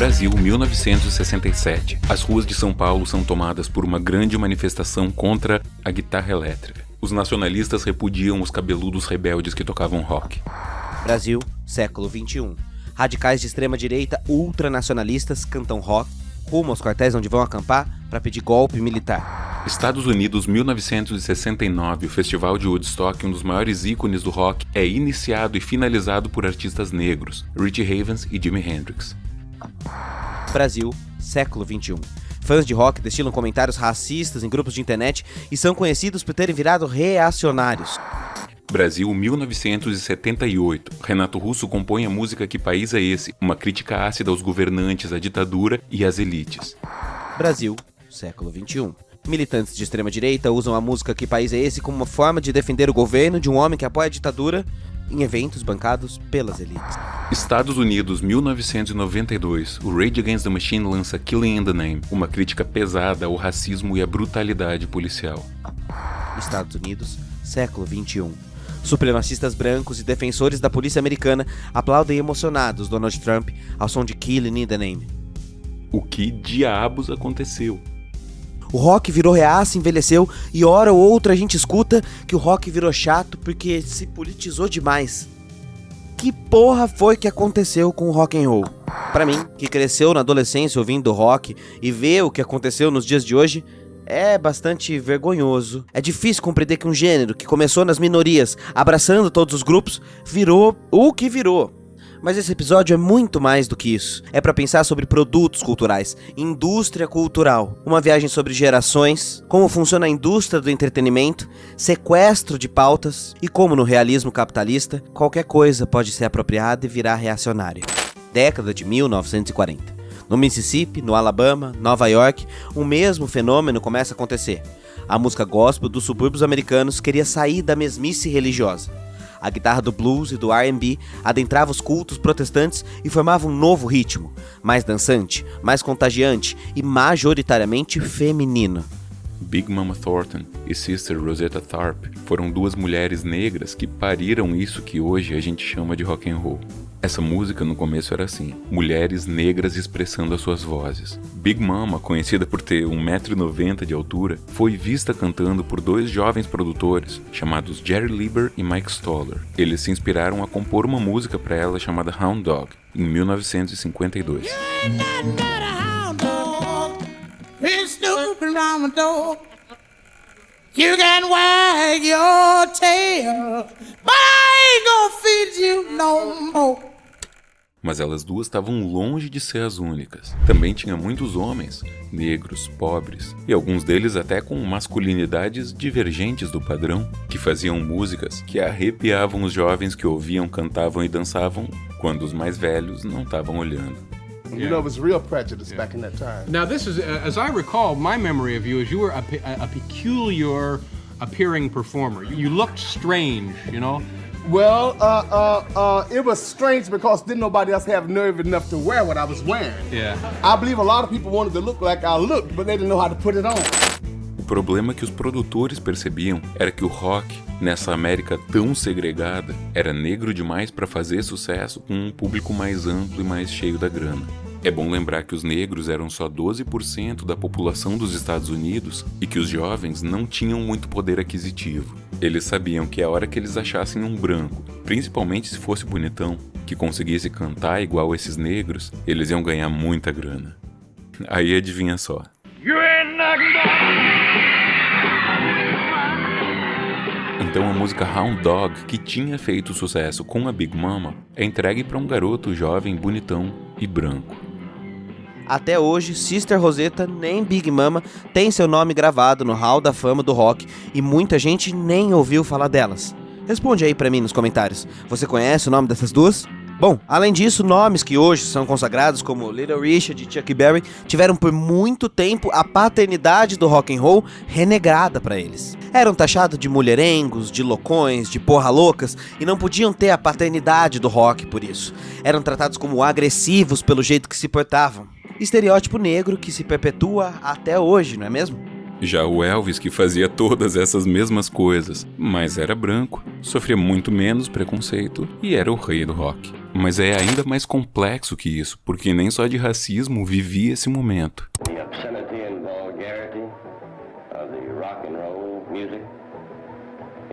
Brasil, 1967. As ruas de São Paulo são tomadas por uma grande manifestação contra a guitarra elétrica. Os nacionalistas repudiam os cabeludos rebeldes que tocavam rock. Brasil, século XXI. Radicais de extrema-direita ultranacionalistas cantam rock rumo aos quartéis onde vão acampar para pedir golpe militar. Estados Unidos, 1969. O Festival de Woodstock, um dos maiores ícones do rock, é iniciado e finalizado por artistas negros, Richie Havens e Jimi Hendrix. Brasil, século XXI. Fãs de rock destilam comentários racistas em grupos de internet e são conhecidos por terem virado reacionários. Brasil, 1978. Renato Russo compõe a música Que País é Esse? Uma crítica ácida aos governantes, à ditadura e às elites. Brasil, século XXI. Militantes de extrema-direita usam a música Que País é Esse? Como uma forma de defender o governo de um homem que apoia a ditadura em eventos bancados pelas elites. Estados Unidos, 1992. O Rage Against the Machine lança Killing in the Name, uma crítica pesada ao racismo e à brutalidade policial. Estados Unidos, século XXI. Supremacistas brancos e defensores da polícia americana aplaudem emocionados Donald Trump ao som de Killing in the Name. O que diabos aconteceu? O rock virou reaça, envelheceu, e hora ou outra a gente escuta que o rock virou chato porque se politizou demais. Que porra foi que aconteceu com o rock and roll? Pra mim, que cresceu na adolescência ouvindo rock e vê o que aconteceu nos dias de hoje, é bastante vergonhoso. É difícil compreender que um gênero que começou nas minorias, abraçando todos os grupos, virou o que virou. Mas esse episódio é muito mais do que isso. É pra pensar sobre produtos culturais, indústria cultural, uma viagem sobre gerações, como funciona a indústria do entretenimento, sequestro de pautas e como no realismo capitalista, qualquer coisa pode ser apropriada e virar reacionária. Década de 1940. No Mississippi, no Alabama, Nova York, o mesmo fenômeno começa a acontecer. A música gospel dos subúrbios americanos queria sair da mesmice religiosa. A guitarra do blues e do R&B adentrava os cultos protestantes e formava um novo ritmo, mais dançante, mais contagiante e majoritariamente feminino. Big Mama Thornton e Sister Rosetta Tharpe foram duas mulheres negras que pariram isso que hoje a gente chama de rock and roll. Essa música no começo era assim, mulheres negras expressando as suas vozes. Big Mama, conhecida por ter 1,90 m de altura, foi vista cantando por dois jovens produtores, chamados Jerry Lieber e Mike Stoller. Eles se inspiraram a compor uma música para ela chamada Hound Dog, em 1952. You can wag your tail, but I ain't gonna feed you no more. Mas elas duas estavam longe de ser as únicas. Também tinha muitos homens, negros, pobres, e alguns deles até com masculinidades divergentes do padrão, que faziam músicas que arrepiavam os jovens que ouviam, cantavam e dançavam quando os mais velhos não estavam olhando. You know, it was real prejudice back in that time. Now, this is, as I recall, my memory of you is you were a peculiar appearing performer. You looked strange, you know? Well, it was strange because didn't nobody else have nerve enough to wear what I was wearing. Yeah. I believe a lot of people wanted to look like I looked, but they didn't know how to put it on. O problema que os produtores percebiam era que o rock, nessa América tão segregada, era negro demais para fazer sucesso com um público mais amplo e mais cheio da grana. É bom lembrar que os negros eram só 12% da população dos Estados Unidos e que os jovens não tinham muito poder aquisitivo. Eles sabiam que a hora que eles achassem um branco, principalmente se fosse bonitão, que conseguisse cantar igual esses negros, eles iam ganhar muita grana. Aí adivinha só. Então a música Hound Dog, que tinha feito sucesso com a Big Mama, é entregue para um garoto jovem, bonitão e branco. Até hoje, Sister Rosetta nem Big Mama tem seu nome gravado no Hall da Fama do rock e muita gente nem ouviu falar delas. Responde aí pra mim nos comentários. Você conhece o nome dessas duas? Bom, além disso, nomes que hoje são consagrados como Little Richard e Chuck Berry tiveram por muito tempo a paternidade do rock and roll renegada pra eles. Eram taxados de mulherengos, de loucões, de porra loucas e não podiam ter a paternidade do rock por isso. Eram tratados como agressivos pelo jeito que se portavam. Estereótipo negro que se perpetua até hoje, não é mesmo? Já o Elvis, que fazia todas essas mesmas coisas, mas era branco, sofria muito menos preconceito e era o rei do rock. Mas é ainda mais complexo que isso, porque nem só de racismo vivia esse momento. The obscenity and vulgarity of the rock and roll music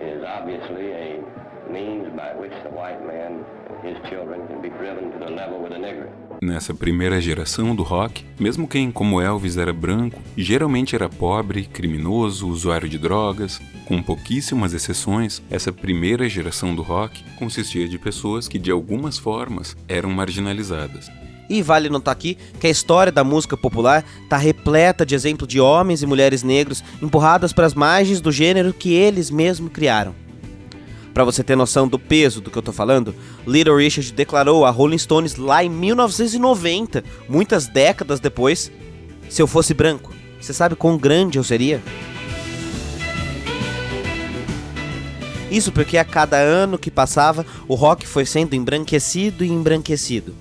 is obviously a means by which the white man and his children can be driven to the level with the negro. Nessa primeira geração do rock, mesmo quem, como Elvis, era branco, geralmente era pobre, criminoso, usuário de drogas. Com pouquíssimas exceções, essa primeira geração do rock consistia de pessoas que, de algumas formas, eram marginalizadas. E vale notar aqui que a história da música popular está repleta de exemplos de homens e mulheres negros empurradas para as margens do gênero que eles mesmos criaram. Pra você ter noção do peso do que eu tô falando, Little Richard declarou a Rolling Stones lá em 1990, muitas décadas depois: se eu fosse branco, você sabe quão grande eu seria? Isso porque a cada ano que passava, o rock foi sendo embranquecido e embranquecido.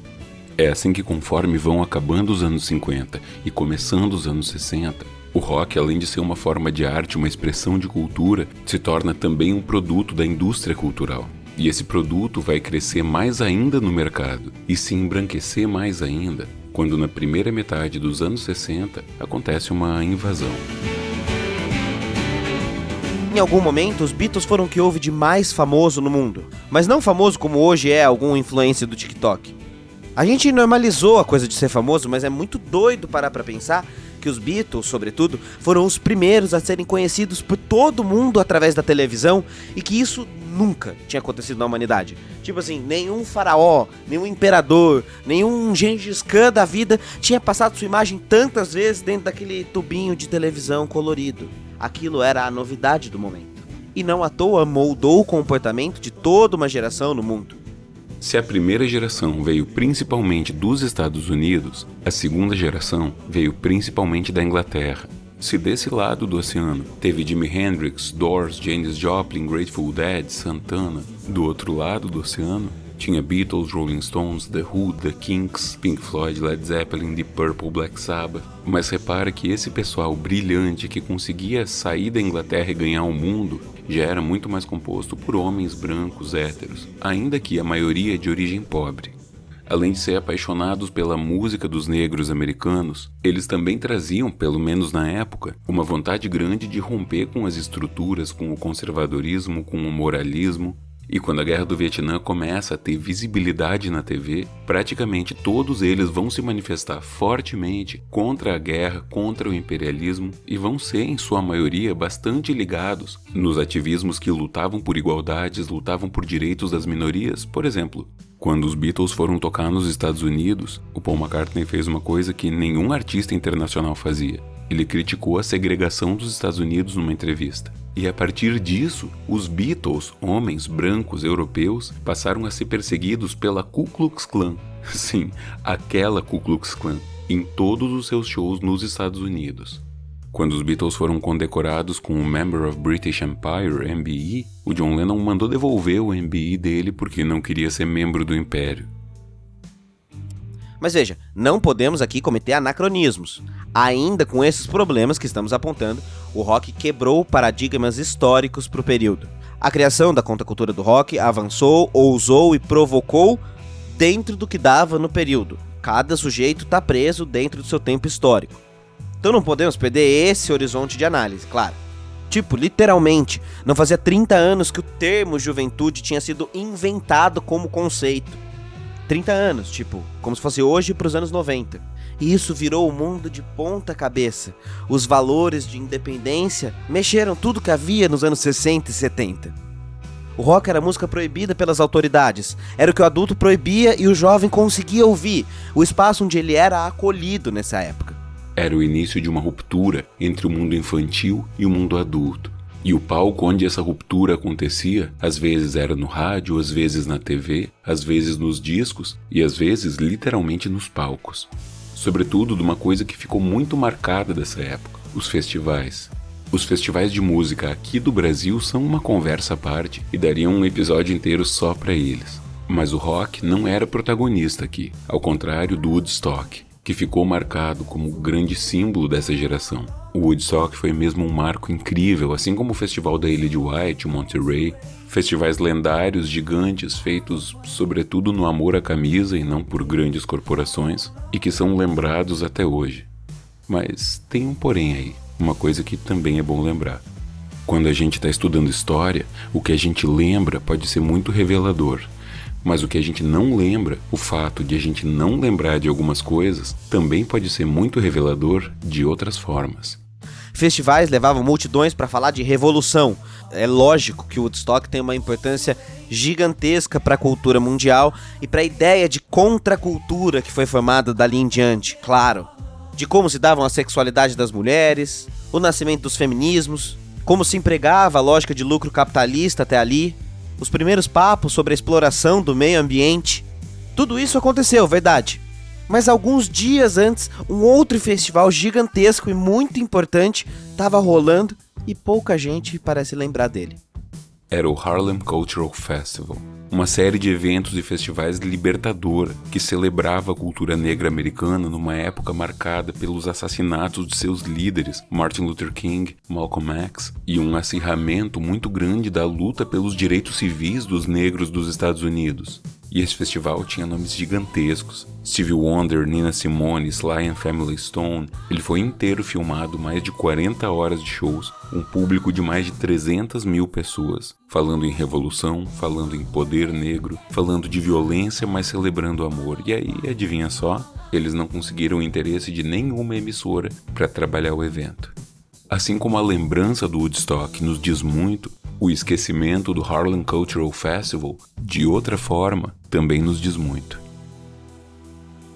É assim que, conforme vão acabando os anos 50 e começando os anos 60, o rock, além de ser uma forma de arte, uma expressão de cultura, se torna também um produto da indústria cultural. E esse produto vai crescer mais ainda no mercado e se embranquecer mais ainda quando, na primeira metade dos anos 60, acontece uma invasão. Em algum momento, os Beatles foram o que houve de mais famoso no mundo, mas não famoso como hoje é algum influencer do TikTok. A gente normalizou a coisa de ser famoso, mas é muito doido parar pra pensar que os Beatles, sobretudo, foram os primeiros a serem conhecidos por todo mundo através da televisão e que isso nunca tinha acontecido na humanidade. Tipo assim, nenhum faraó, nenhum imperador, nenhum Gengis Khan da vida tinha passado sua imagem tantas vezes dentro daquele tubinho de televisão colorido. Aquilo era a novidade do momento. E não à toa moldou o comportamento de toda uma geração no mundo. Se a primeira geração veio principalmente dos Estados Unidos, a segunda geração veio principalmente da Inglaterra. Se desse lado do oceano teve Jimi Hendrix, Doors, Janis Joplin, Grateful Dead, Santana, do outro lado do oceano tinha Beatles, Rolling Stones, The Who, The Kinks, Pink Floyd, Led Zeppelin, Deep Purple, Black Sabbath. Mas repara que esse pessoal brilhante que conseguia sair da Inglaterra e ganhar o mundo já era muito mais composto por homens brancos héteros, ainda que a maioria de origem pobre. Além de ser apaixonados pela música dos negros americanos, eles também traziam, pelo menos na época, uma vontade grande de romper com as estruturas, com o conservadorismo, com o moralismo. E quando a Guerra do Vietnã começa a ter visibilidade na TV, praticamente todos eles vão se manifestar fortemente contra a guerra, contra o imperialismo e vão ser, em sua maioria, bastante ligados nos ativismos que lutavam por igualdades, lutavam por direitos das minorias. Por exemplo, quando os Beatles foram tocar nos Estados Unidos, o Paul McCartney fez uma coisa que nenhum artista internacional fazia. Ele criticou a segregação dos Estados Unidos numa entrevista. E a partir disso, os Beatles, homens brancos europeus, passaram a ser perseguidos pela Ku Klux Klan. Sim, aquela Ku Klux Klan, em todos os seus shows nos Estados Unidos. Quando os Beatles foram condecorados com o Member of British Empire, MBE, o John Lennon mandou devolver o MBE dele porque não queria ser membro do Império. Mas veja, não podemos aqui cometer anacronismos. Ainda com esses problemas que estamos apontando, o rock quebrou paradigmas históricos para o período. A criação da contracultura do rock avançou, ousou e provocou dentro do que dava no período. Cada sujeito está preso dentro do seu tempo histórico. Então não podemos perder esse horizonte de análise, claro. Tipo, literalmente, não fazia 30 anos que o termo juventude tinha sido inventado como conceito. 30 anos, tipo, como se fosse hoje para os anos 90. E isso virou o mundo de ponta cabeça. Os valores de independência mexeram tudo que havia nos anos 60 e 70. O rock era música proibida pelas autoridades. Era o que o adulto proibia e o jovem conseguia ouvir. O espaço onde ele era acolhido nessa época. Era o início de uma ruptura entre o mundo infantil e o mundo adulto. E o palco onde essa ruptura acontecia, às vezes era no rádio, às vezes na TV, às vezes nos discos e às vezes literalmente nos palcos. Sobretudo de uma coisa que ficou muito marcada dessa época, os festivais. Os festivais de música aqui do Brasil são uma conversa à parte e dariam um episódio inteiro só para eles. Mas o rock não era protagonista aqui, ao contrário do Woodstock, que ficou marcado como o grande símbolo dessa geração. O Woodstock foi mesmo um marco incrível, assim como o Festival da Ilha de White, o Monterey, festivais lendários, gigantes, feitos sobretudo no amor à camisa e não por grandes corporações, e que são lembrados até hoje. Mas tem um porém aí, uma coisa que também é bom lembrar. Quando a gente está estudando história, o que a gente lembra pode ser muito revelador. Mas o que a gente não lembra, o fato de a gente não lembrar de algumas coisas, também pode ser muito revelador de outras formas. Festivais levavam multidões para falar de revolução. É lógico que o Woodstock tem uma importância gigantesca para a cultura mundial e para a ideia de contracultura que foi formada dali em diante, claro. De como se davam a sexualidade das mulheres, o nascimento dos feminismos, como se empregava a lógica de lucro capitalista até ali, os primeiros papos sobre a exploração do meio ambiente. Tudo isso aconteceu, verdade. Mas alguns dias antes, um outro festival gigantesco e muito importante estava rolando e pouca gente parece lembrar dele. Era o Harlem Cultural Festival, uma série de eventos e festivais libertadora que celebrava a cultura negra americana numa época marcada pelos assassinatos de seus líderes, Martin Luther King, Malcolm X, e um acirramento muito grande da luta pelos direitos civis dos negros dos Estados Unidos. E esse festival tinha nomes gigantescos. Stevie Wonder, Nina Simone, Sly and Family Stone. Ele foi inteiro filmado, mais de 40 horas de shows, um público de mais de 300 mil pessoas, falando em revolução, falando em poder negro, falando de violência, mas celebrando amor. E aí, adivinha só? Eles não conseguiram o interesse de nenhuma emissora para trabalhar o evento. Assim como a lembrança do Woodstock nos diz muito, o esquecimento do Harlem Cultural Festival, de outra forma, também nos diz muito.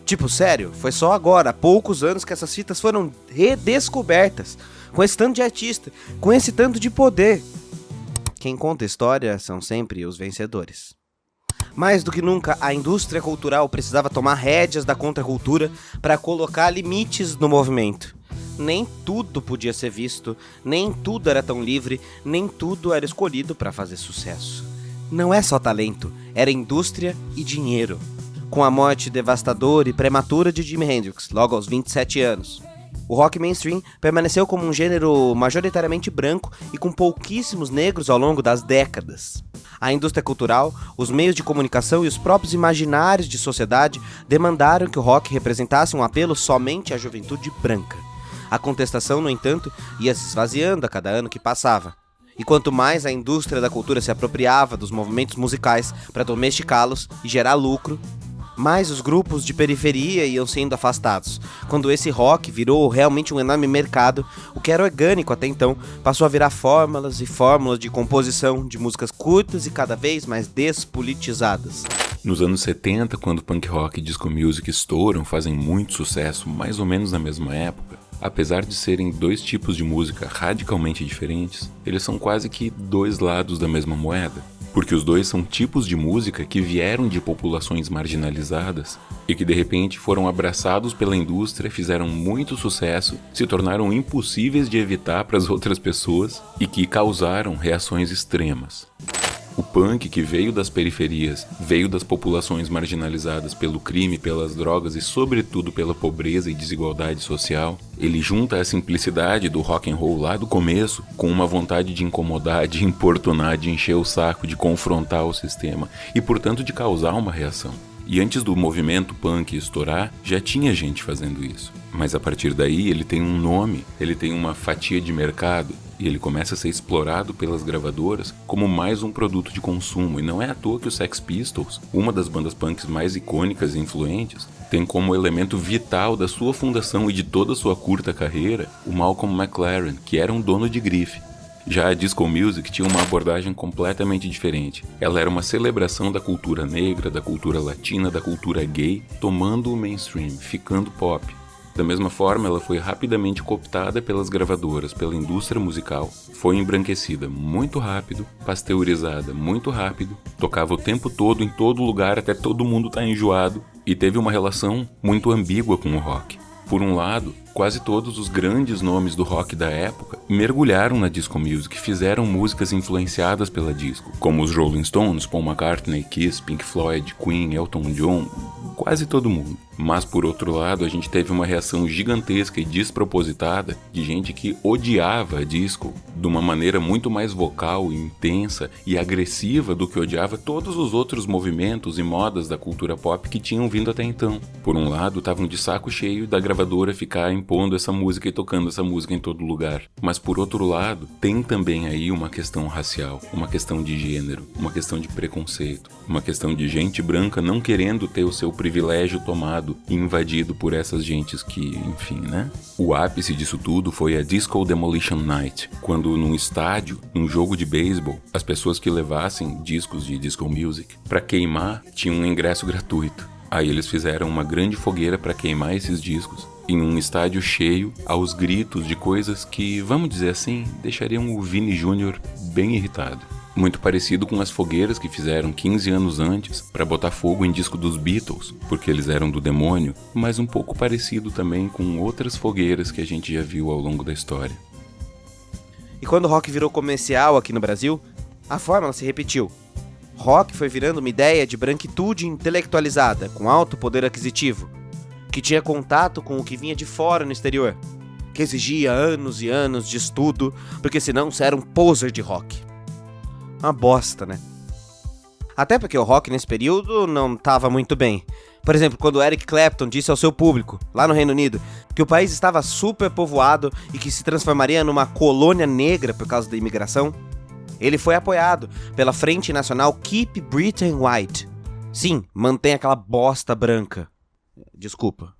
Tipo, sério, foi só agora, há poucos anos, que essas fitas foram redescobertas, com esse tanto de artista, com esse tanto de poder. Quem conta a história são sempre os vencedores. Mais do que nunca, a indústria cultural precisava tomar rédeas da contracultura para colocar limites no movimento. Nem tudo podia ser visto, nem tudo era tão livre, nem tudo era escolhido para fazer sucesso. Não é só talento, era indústria e dinheiro. Com a morte devastadora e prematura de Jimi Hendrix, logo aos 27 anos, o rock mainstream permaneceu como um gênero majoritariamente branco e com pouquíssimos negros ao longo das décadas. A indústria cultural, os meios de comunicação e os próprios imaginários de sociedade demandaram que o rock representasse um apelo somente à juventude branca. A contestação, no entanto, ia se esvaziando a cada ano que passava. E quanto mais a indústria da cultura se apropriava dos movimentos musicais para domesticá-los e gerar lucro, mais os grupos de periferia iam sendo afastados. Quando esse rock virou realmente um enorme mercado, o que era orgânico até então passou a virar fórmulas e fórmulas de composição de músicas curtas e cada vez mais despolitizadas. Nos anos 70, quando punk rock e disco music estouram, fazem muito sucesso, mais ou menos na mesma época, apesar de serem dois tipos de música radicalmente diferentes, eles são quase que dois lados da mesma moeda. Porque os dois são tipos de música que vieram de populações marginalizadas e que de repente foram abraçados pela indústria, fizeram muito sucesso, se tornaram impossíveis de evitar para as outras pessoas e que causaram reações extremas. O punk, que veio das periferias, veio das populações marginalizadas pelo crime, pelas drogas e sobretudo pela pobreza e desigualdade social, ele junta a simplicidade do rock and roll lá do começo com uma vontade de incomodar, de importunar, de encher o saco, de confrontar o sistema e, portanto, de causar uma reação. E antes do movimento punk estourar, já tinha gente fazendo isso. Mas a partir daí ele tem um nome, ele tem uma fatia de mercado e ele começa a ser explorado pelas gravadoras como mais um produto de consumo. E não é à toa que os Sex Pistols, uma das bandas punks mais icônicas e influentes, tem como elemento vital da sua fundação e de toda a sua curta carreira o Malcolm McLaren, que era um dono de grife. Já a disco music tinha uma abordagem completamente diferente. Ela era uma celebração da cultura negra, da cultura latina, da cultura gay, tomando o mainstream, ficando pop. Da mesma forma, ela foi rapidamente cooptada pelas gravadoras, pela indústria musical, foi embranquecida muito rápido, pasteurizada muito rápido, tocava o tempo todo, em todo lugar, até todo mundo tá enjoado, e teve uma relação muito ambígua com o rock. Por um lado, quase todos os grandes nomes do rock da época mergulharam na disco music, fizeram músicas influenciadas pela disco, como os Rolling Stones, Paul McCartney, Kiss, Pink Floyd, Queen, Elton John, quase todo mundo. Mas por outro lado, a gente teve uma reação gigantesca e despropositada de gente que odiava a disco de uma maneira muito mais vocal, intensa e agressiva do que odiava todos os outros movimentos e modas da cultura pop que tinham vindo até então. Por um lado, estavam de saco cheio da gravadora ficar impondo essa música e tocando essa música em todo lugar. Mas por outro lado, tem também aí uma questão racial, uma questão de gênero, uma questão de preconceito, uma questão de gente branca não querendo ter o seu privilégio tomado e invadido por essas gentes que, enfim, né? O ápice disso tudo foi a Disco Demolition Night, quando num estádio, num jogo de beisebol, as pessoas que levassem discos de disco music para queimar tinham um ingresso gratuito. Aí eles fizeram uma grande fogueira para queimar esses discos em um estádio cheio, aos gritos de coisas que, vamos dizer assim, deixariam o Vini Jr. bem irritado. Muito parecido com as fogueiras que fizeram 15 anos antes para botar fogo em disco dos Beatles, porque eles eram do demônio, mas um pouco parecido também com outras fogueiras que a gente já viu ao longo da história. E quando o rock virou comercial aqui no Brasil, a fórmula se repetiu. Rock foi virando uma ideia de branquitude intelectualizada, com alto poder aquisitivo, que tinha contato com o que vinha de fora no exterior, que exigia anos e anos de estudo, porque senão você era um poser de rock. Uma bosta, né? Até porque o rock nesse período não estava muito bem. Por exemplo, quando Eric Clapton disse ao seu público, lá no Reino Unido, que o país estava super povoado e que se transformaria numa colônia negra por causa da imigração, ele foi apoiado pela Frente Nacional Keep Britain White. Sim, mantém aquela bosta branca. Desculpa.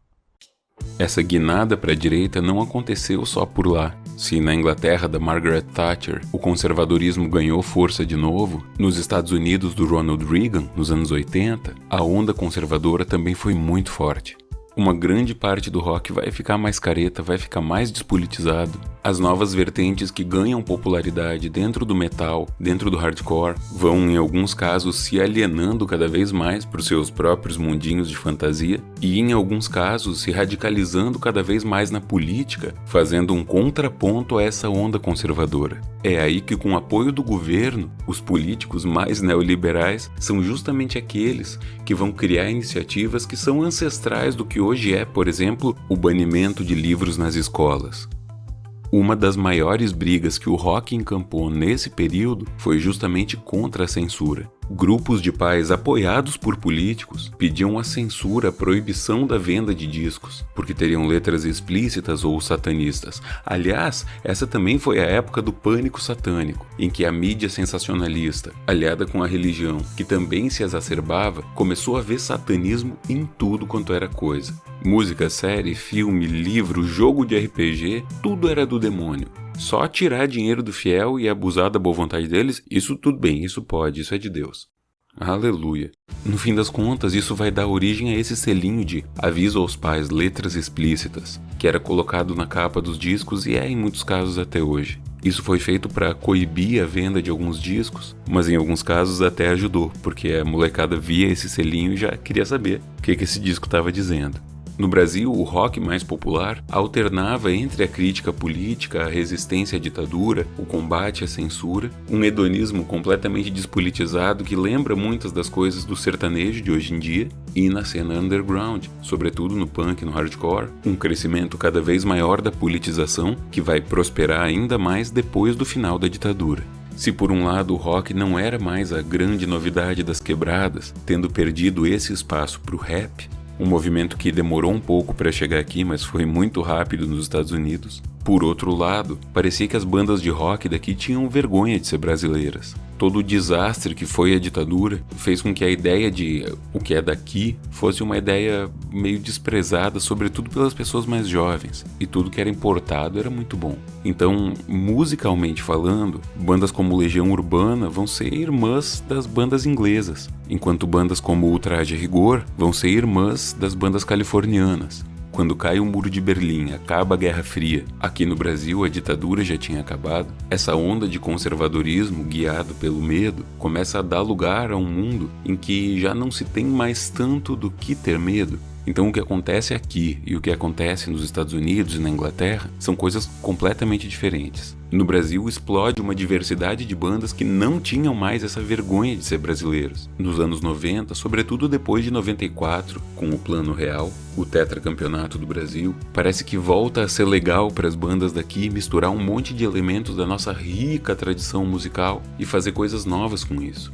Essa guinada para a direita não aconteceu só por lá. Se na Inglaterra da Margaret Thatcher o conservadorismo ganhou força de novo, nos Estados Unidos do Ronald Reagan, nos anos 80, a onda conservadora também foi muito forte. Uma grande parte do rock vai ficar mais careta, vai ficar mais despolitizado. As novas vertentes que ganham popularidade dentro do metal, dentro do hardcore, vão em alguns casos se alienando cada vez mais para os seus próprios mundinhos de fantasia e em alguns casos se radicalizando cada vez mais na política, fazendo um contraponto a essa onda conservadora. É aí que, com o apoio do governo, os políticos mais neoliberais são justamente aqueles que vão criar iniciativas que são ancestrais do que hoje é, por exemplo, o banimento de livros nas escolas. Uma das maiores brigas que o rock encampou nesse período foi justamente contra a censura. Grupos de pais apoiados por políticos pediam a censura, a proibição da venda de discos, porque teriam letras explícitas ou satanistas. Aliás, essa também foi a época do pânico satânico, em que a mídia sensacionalista, aliada com a religião, que também se exacerbava, começou a ver satanismo em tudo quanto era coisa. Música, série, filme, livro, jogo de RPG, tudo era do demônio. Só tirar dinheiro do fiel e abusar da boa vontade deles, isso tudo bem, isso pode, isso é de Deus. Aleluia. No fim das contas, isso vai dar origem a esse selinho de aviso aos pais, letras explícitas, que era colocado na capa dos discos e é em muitos casos até hoje. Isso foi feito para coibir a venda de alguns discos, mas em alguns casos até ajudou, porque a molecada via esse selinho e já queria saber o que esse disco estava dizendo. No Brasil, o rock mais popular alternava entre a crítica política, a resistência à ditadura, o combate à censura, um hedonismo completamente despolitizado que lembra muitas das coisas do sertanejo de hoje em dia, e na cena underground, sobretudo no punk e no hardcore, um crescimento cada vez maior da politização que vai prosperar ainda mais depois do final da ditadura. Se por um lado o rock não era mais a grande novidade das quebradas, tendo perdido esse espaço para o rap, um movimento que demorou um pouco para chegar aqui, mas foi muito rápido nos Estados Unidos. Por outro lado, parecia que as bandas de rock daqui tinham vergonha de ser brasileiras. Todo o desastre que foi a ditadura fez com que a ideia de o que é daqui fosse uma ideia meio desprezada, sobretudo pelas pessoas mais jovens, e tudo que era importado era muito bom. Então, musicalmente falando, bandas como Legião Urbana vão ser irmãs das bandas inglesas, enquanto bandas como Ultraje a Rigor vão ser irmãs das bandas californianas. Quando cai o Muro de Berlim, acaba a Guerra Fria, aqui no Brasil a ditadura já tinha acabado, essa onda de conservadorismo guiado pelo medo começa a dar lugar a um mundo em que já não se tem mais tanto do que ter medo. Então o que acontece aqui e o que acontece nos Estados Unidos e na Inglaterra são coisas completamente diferentes. No Brasil explode uma diversidade de bandas que não tinham mais essa vergonha de ser brasileiros. Nos anos 90, sobretudo depois de 94, com o Plano Real, o tetracampeonato do Brasil, parece que volta a ser legal para as bandas daqui misturar um monte de elementos da nossa rica tradição musical e fazer coisas novas com isso.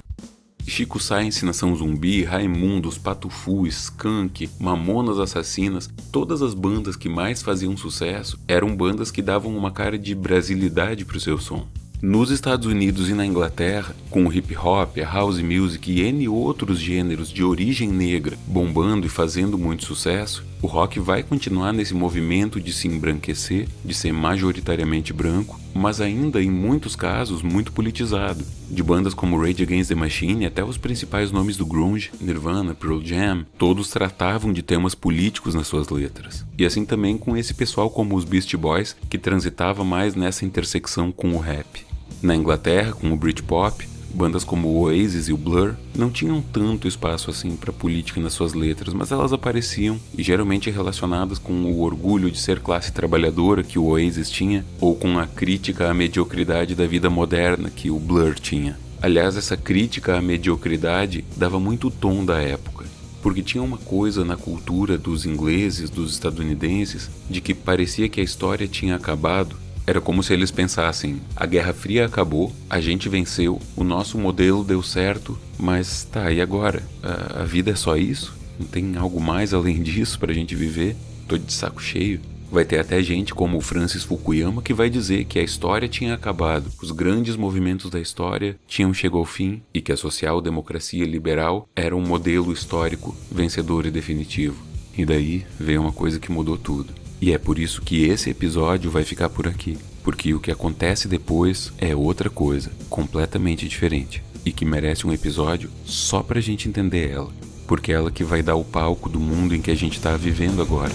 Chico Science, Nação Zumbi, Raimundos, Patufu, Skank, Mamonas Assassinas, todas as bandas que mais faziam sucesso eram bandas que davam uma cara de brasilidade pro seu som. Nos Estados Unidos e na Inglaterra, com o hip hop, a house music e N outros gêneros de origem negra bombando e fazendo muito sucesso, o rock vai continuar nesse movimento de se embranquecer, de ser majoritariamente branco, mas ainda em muitos casos muito politizado. De bandas como Rage Against the Machine até os principais nomes do grunge, Nirvana, Pearl Jam, todos tratavam de temas políticos nas suas letras. E assim também com esse pessoal como os Beastie Boys, que transitava mais nessa intersecção com o rap. Na Inglaterra, com o Britpop, bandas como o Oasis e o Blur não tinham tanto espaço assim para política nas suas letras, mas elas apareciam e geralmente relacionadas com o orgulho de ser classe trabalhadora que o Oasis tinha, ou com a crítica à mediocridade da vida moderna que o Blur tinha. Aliás, essa crítica à mediocridade dava muito o tom da época, porque tinha uma coisa na cultura dos ingleses, dos estadunidenses, de que parecia que a história tinha acabado. Era como se eles pensassem, a Guerra Fria acabou, a gente venceu, o nosso modelo deu certo, mas tá, e agora? A vida é só isso? Não tem algo mais além disso pra gente viver? Tô de saco cheio. Vai ter até gente como o Francis Fukuyama que vai dizer que a história tinha acabado, os grandes movimentos da história tinham chegado ao fim e que a social-democracia liberal era um modelo histórico vencedor e definitivo. E daí veio uma coisa que mudou tudo. E é por isso que esse episódio vai ficar por aqui, porque o que acontece depois é outra coisa, completamente diferente, e que merece um episódio só pra gente entender ela, porque é ela que vai dar o palco do mundo em que a gente tá vivendo agora.